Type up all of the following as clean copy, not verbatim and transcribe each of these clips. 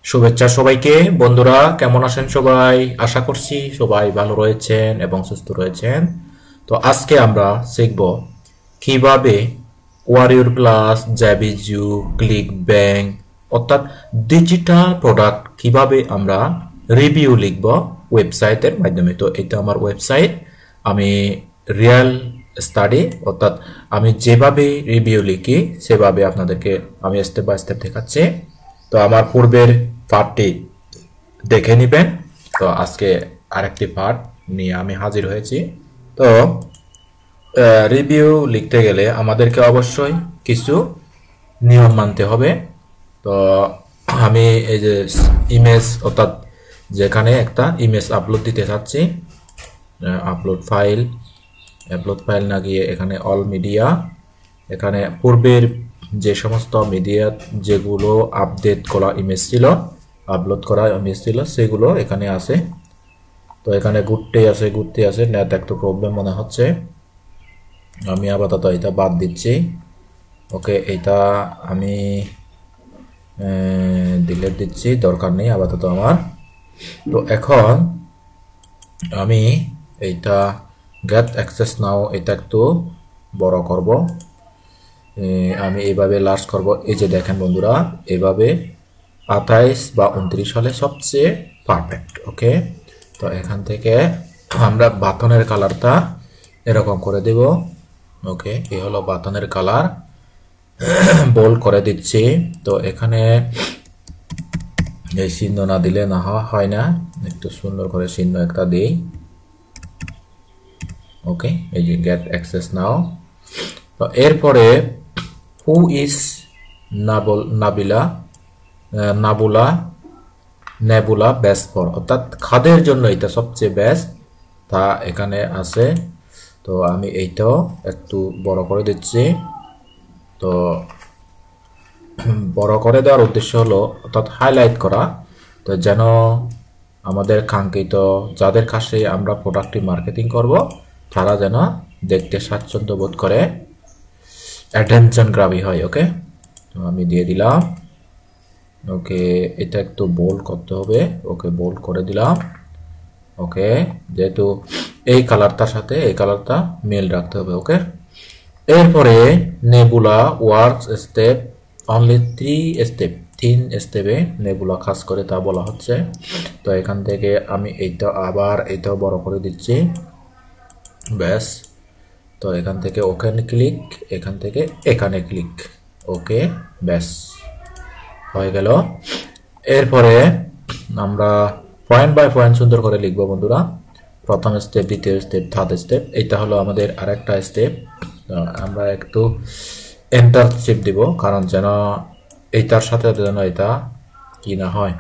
শুভেচ্ছা সবাইকে। বন্ধুরা কেমন আছেন সবাই? আশা করছি সবাই ভালো রয়েছেন এবং সুস্থ রয়েছেন। তো আজকে আমরা শিখব কিভাবে ওয়ারিয়র প্লাস, জ্যাবিজু, ক্লিক ব্যাংক অর্থাৎ ডিজিটাল প্রোডাক্ট কিভাবে আমরা রিভিউ লিখব ওয়েবসাইটের মাধ্যমে। তো এটা আমার ওয়েবসাইট, আমি রিয়েল স্টাডি অর্থাৎ আমি যেভাবে রিভিউ লিখি সেভাবে আপনাদেরকে আমি স্টেপ বাই স্টেপ দেখাচ্ছি। তো আমার পূর্বের পার্টটি দেখে নেবেন। তো আজকে আরেকটি পার্ট নিয়ে আমি হাজির হয়েছি। তো রিভিউ লিখতে গেলে আমাদেরকে অবশ্যই কিছু নিয়ম মানতে হবে। তো আমি এই যে ইমেজ অর্থাৎ যেখানে একটা ইমেজ আপলোড দিতে চাচ্ছি, আপলোড ফাইল না গিয়ে এখানে অল মিডিয়া, এখানে পূর্বের যে সমস্ত মিডিয়া যেগুলো আপডেট করা ইমেজ ছিল, আপলোড করা ইমেজ ছিল সেগুলো এখানে আছে। তো এখানে ঘুরতে আছে নেট একটু প্রবলেম মনে হচ্ছে, আমি আপাতত এটা বাদ দিচ্ছি। ওকে, এটা আমি ডিলিট দিচ্ছি, দরকার নেই আপাতত আমার। তো এখন আমি এইটা গেট অ্যাক্সেস নাও এটা একটু বড় করব, আমি এইভাবে লার্জ করব। এই যে দেখেন বন্ধুরা, এইভাবে 28 বা 29 হলে সবচেয়ে পারফেক্ট। ওকে, তো এখান থেকে আমরা বাটনের কালারটা এরকম করে দেব। ওকে, এই হলো বাটনের কালার, বোল্ড করে দিচ্ছি। তো এখানে এই চিহ্ন না দিলে না হয় না, একটু সুন্দর করে চিহ্ন একটা দিই। ওকে, এই যে গেট অ্যাক্সেস নাও। তো এরপরে who is nebula best for, অর্থাৎ খাদের জন্য এটা সবচেয়ে বেস্ট, তা এখানে আছে। তো আমি এইটাও একটু বড় করে দিচ্ছি। তো বড় করে দেওয়ার উদ্দেশ্য হলো অর্থাৎ হাইলাইট করা, তো যেন আমাদের কাঙ্ক্ষিত যাদের কাছে আমরা প্রোডাক্টটি মার্কেটিং করব তারা যেন দেখতে স্বাচ্ছন্দ্য বোধ করে, অ্যাটেনশন গ্রাবি হয়। ওকে, তো আমি দিয়ে দিলাম। ওকে, এটা একটু বোল্ড করতে হবে। ওকে, বোল্ড করে দিলাম। ওকে, যেহেতু এই কালারটার সাথে এই কালারটা মেল রাখতে হবে। ওকে, এরপরে নেবুলা ওয়ার্কস স্টেপ অনলি 3 স্টেপে নেবুলা কাজ করে তা বলা হচ্ছে। তো এখান থেকে আমি এইটাও বড় করে দিচ্ছি, ব্যাস। তো এখান থেকে ওখানে ক্লিক, এখান থেকে এখানে ক্লিক। ওকে, ব্যাস হয়ে গেল। এরপরে আমরা পয়েন্ট বাই পয়েন্ট সুন্দর করে লিখবো বন্ধুরা, প্রথম স্টেপ, দ্বিতীয় স্টেপ, থার্ড স্টেপ। এইটা হলো আমাদের আরেকটা স্টেপ। আমরা একটু এন্টার চিপ দিব, কারণ যেন এইটার সাথে যেন এটা কি না হয়,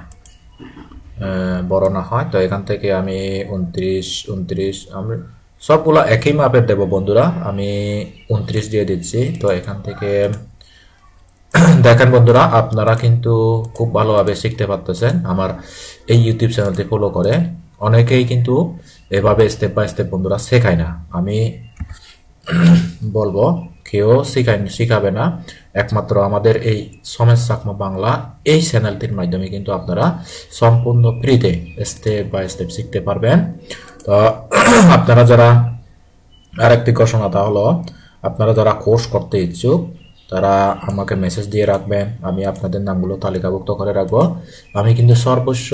বড় না হয়। তো এখান থেকে আমি 29 আমি সবগুলো একই মাপের দেব বন্ধুরা, আমি 29 দিয়ে দিচ্ছি। তো এখান থেকে দেখেন বন্ধুরা, আপনারা কিন্তু খুব ভালোভাবে শিখতে পারতেছেন আমার এই ইউটিউব চ্যানেলটি ফলো করে। অনেকেই কিন্তু এভাবে স্টেপ বাই স্টেপ বন্ধুরা শেখায় না, আমি বলবো কেউ শিখাবে না, একমাত্র আমাদের এই সমেশ চাকমা বাংলা এই চ্যানেলটির মাধ্যমে কিন্তু আপনারা সম্পূর্ণ ফ্রিতে স্টেপ বাই স্টেপ শিখতে পারবেন। তো আপনারা যারা আরেকটি ঘোষণা, তা হলো আপনারা যারা কোর্স করতে ইচ্ছুক তারা আমাকে মেসেজ দিয়ে রাখবেন, আমি আপনাদের নামগুলো তালিকাভুক্ত করে রাখবো। আমি কিন্তু সর্বোচ্চ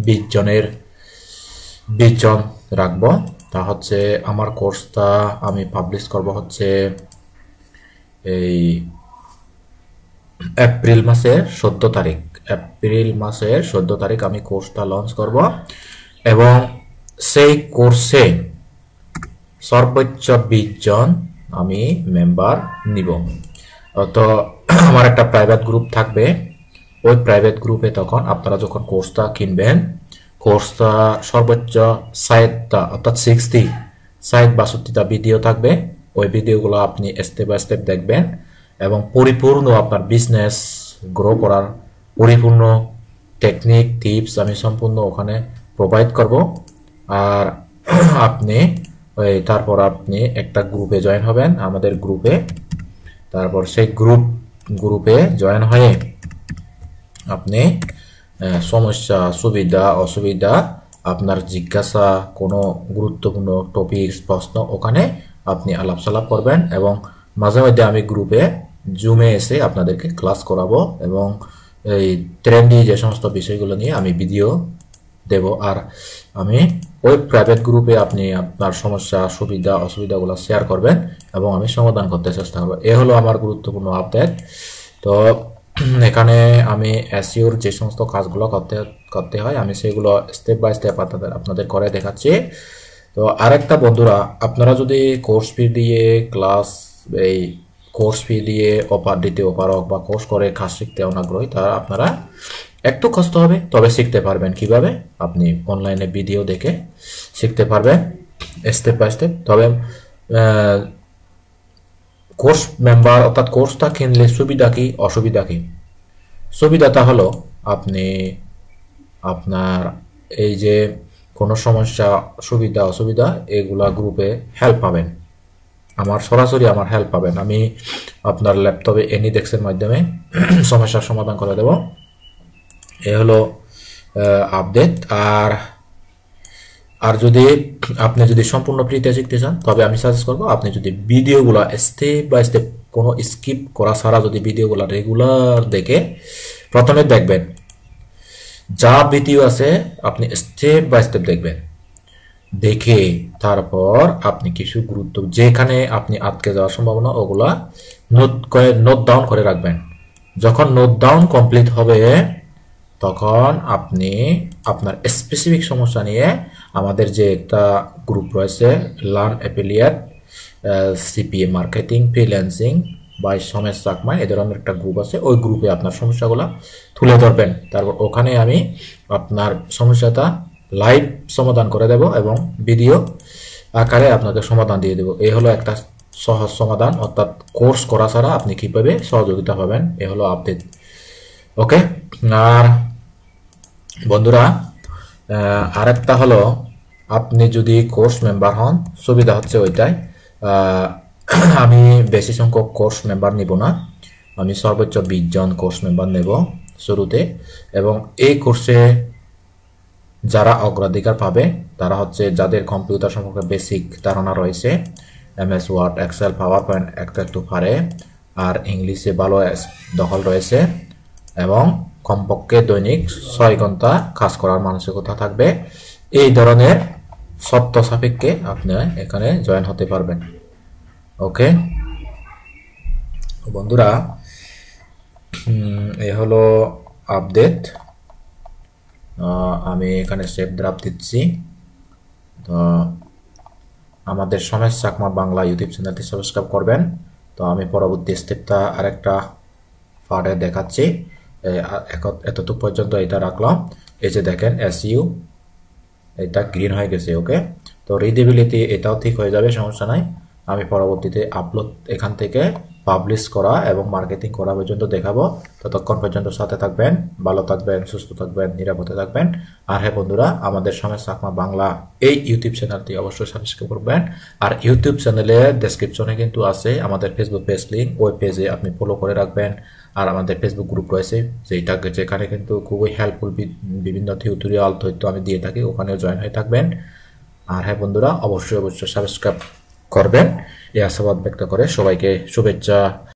20 জন রাখবো। তা হচ্ছে আমার কোর্সটা আমি পাবলিশ করব হচ্ছে এই এপ্রিল মাসের 14 তারিখ আমি কোর্সটা লঞ্চ করব, এবং সেই কোর্সে সর্বোচ্চ 20 জন আমি মেম্বার নিব। তো আমার একটা প্রাইভেট গ্রুপ থাকবে, ওই প্রাইভেট গ্রুপে তখন আপনারা যখন কোর্সটা কিনবেন, কোর্সটা সর্বোচ্চ 60টা অর্থাৎ 62টা ভিডিও থাকবে। ওই ভিডিওগুলো আপনি স্টেপ বাই স্টেপ দেখবেন এবং পরিপূর্ণ আপনার বিজনেস গ্রো করার পরিপূর্ণ টেকনিক টিপস আমি সম্পূর্ণ ওখানে প্রোভাইড করব। আর আপনি তারপর আপনি একটা গ্রুপে জয়েন হবেন, আমাদের গ্রুপে। তারপর সেই গ্রুপে জয়েন হয়ে আপনি সমস্যা, সুবিধা, অসুবিধা, আপনার জিজ্ঞাসা, কোনো গুরুত্বপূর্ণ টপিক, প্রশ্ন ওখানে আপনি আলাপ সালাপ করবেন। এবং মাঝে মধ্যে আমি গ্রুপে জুমে এসে আপনাদেরকে ক্লাস করাবো এবং এই ট্রেন্ডি যে সমস্ত বিষয়গুলো নিয়ে আমি ভিডিও দেব। আর আমি ওই প্রাইভেট গ্রুপে আপনি আপনার সমস্যা, সুবিধা, অসুবিধাগুলো শেয়ার করবেন এবং আমি সমাধান করতে চেষ্টা করবো। এ হলো আমার গুরুত্বপূর্ণ আপডেট। তো এখানে আমি এসইওর যে সমস্ত কাজগুলো করতে হয় আমি সেগুলো স্টেপ বাই স্টেপ আপনাদের করে দেখাচ্ছি। তো আরেকটা বন্ধুরা, আপনারা যদি কোর্স ফি দিয়ে এই কোর্স ফি দিয়ে অফার দিতে অপারক বা কোর্স করে কাজ শিখতে অনাগ্রহী, তারা আপনারা একটু কষ্ট হবে, তবে শিখতে পারবেন। কিভাবে? আপনি অনলাইনে ভিডিও দেখে শিখতে পারবেন স্টেপ বাই স্টেপ। তবে কোর্স মেম্বার অর্থাৎ কোর্সটা কিনলে সুবিধা কি অসুবিধা কি? সুবিধাটা হলো আপনি আপনার এই যে কোনো সমস্যা, সুবিধা, অসুবিধা এগুলা গ্রুপে হেল্প পাবেন। সরাসরি আমার হেল্প পাবেন। আমি আপনার ল্যাপটপে এনিডেক্সের মাধ্যমে সমস্যার সমাধান করে দেব। এ হলো আপডেট। আর আপনি যদি সম্পূর্ণ ফ্রিতে শিখতে চান, তবে আমি সাজেস্ট করবো আপনি যদি ভিডিওগুলো স্টেপ বাই স্টেপ কোনো স্কিপ করা ছাড়া যদি ভিডিওগুলো রেগুলার দেখে প্রথমে দেখবেন, যা ভিডিও আছে আপনি স্টেপ বাই স্টেপ দেখবেন, দেখে তারপর আপনি কিছু যেখানে আপনি আটকে যাওয়ার সম্ভাবনা ওগুলা নোট ডাউন করে রাখবেন। যখন নোট ডাউন কমপ্লিট হবে তখন আপনি আপনার স্পেসিফিক সমস্যা নিয়ে আমাদের যে একটা গ্রুপ রয়েছে, learn affiliate, CPA marketing, freelancing বা সমেশ চাকমা, এ ধরনের একটা গ্রুপ আছে। ওই গ্রুপে আপনার সমস্যাগুলো তুলে ধরবেন। তারপর ওখানে আমি আপনার সমস্যাটা লাইভ সমাধান করে দেব এবং ভিডিও আকারে আপনাকে সমাধান দিয়ে দেব। এই হলো একটা সহজ সমাধান, অর্থাৎ কোর্স করা ছাড়া আপনি কিভাবে সহযোগিতা পাবেন। এ হলো আপডেট। ওকে। আর বন্ধুরা, আরেকটা হলো আপনি যদি কোর্স মেম্বার হন, সুবিধা হচ্ছে ওইটাই, আমি বেশি সংখ্যক কোর্স মেম্বার নিব না, আমি সর্বোচ্চ 20 জন কোর্স মেম্বার নেব শুরুতে। এবং এই কোর্সে যারা অগ্রাধিকার পাবে তারা হচ্ছে যাদের কম্পিউটার সম্পর্কে বেসিক ধারণা রয়েছে, MS Word, Excel, PowerPoint একটু পারে, আর ইংলিশে ভালো দখল রয়েছে এবং কমপক্ষে দৈনিক 6 ঘন্টা কাজ করার মানসিকতা থাকবে। এই ধরনের শর্ত সাপেক্ষে আপনি এখানে জয়েন হতে পারবেন। ওকে বন্ধুরা, এ হলো আপডেট। আমি এখানে সেভ ড্রাফট দিচ্ছি। তো আমাদের সমেশ চাকমা বাংলা ইউটিউব চ্যানেলটি সাবস্ক্রাইব করবেন। তো আমি পরবর্তী স্টেপটা আরেকটা পার্টে দেখাচ্ছি। এতটুকু পর্যন্ত এটা রাখলাম। এই যে দেখেন এসইউ এটা গ্রিন হয়ে গেছে। ওকে, তো রিডেবিলিটি এটাও ঠিক হয়ে যাবে, সমস্যা নাই। আমি পরবর্তীতে আপলোড এখান থেকে পাবলিশ করা এবং মার্কেটিং করা পর্যন্ত দেখাবো। ততক্ষণ পর্যন্ত সাথে থাকবেন, ভালো থাকবেন, সুস্থ থাকবেন, নিরাপদে থাকবেন। আর হ্যাঁ বন্ধুরা, আমাদের সমেশ চাকমা বাংলা এই ইউটিউব চ্যানেলটি অবশ্যই সাবস্ক্রাইব করবেন। আর ইউটিউব চ্যানেলের ডেসক্রিপশনে কিন্তু আছে আমাদের ফেসবুক পেজ লিঙ্ক, ওই পেজে আপনি ফলো করে রাখবেন। আর আমাদের ফেসবুক গ্রুপ রয়েছে যেখানে কিন্তু খুবই হেল্পফুল বিভিন্ন টিউটোরিয়াল তথ্য আমি দিয়ে থাকি, ওখানেও জয়েন হয়ে থাকবেন। আর হ্যাঁ বন্ধুরা, অবশ্যই সাবস্ক্রাইব করবেন। এই আশাবাদ ব্যক্ত করে সবাইকে শুভেচ্ছা।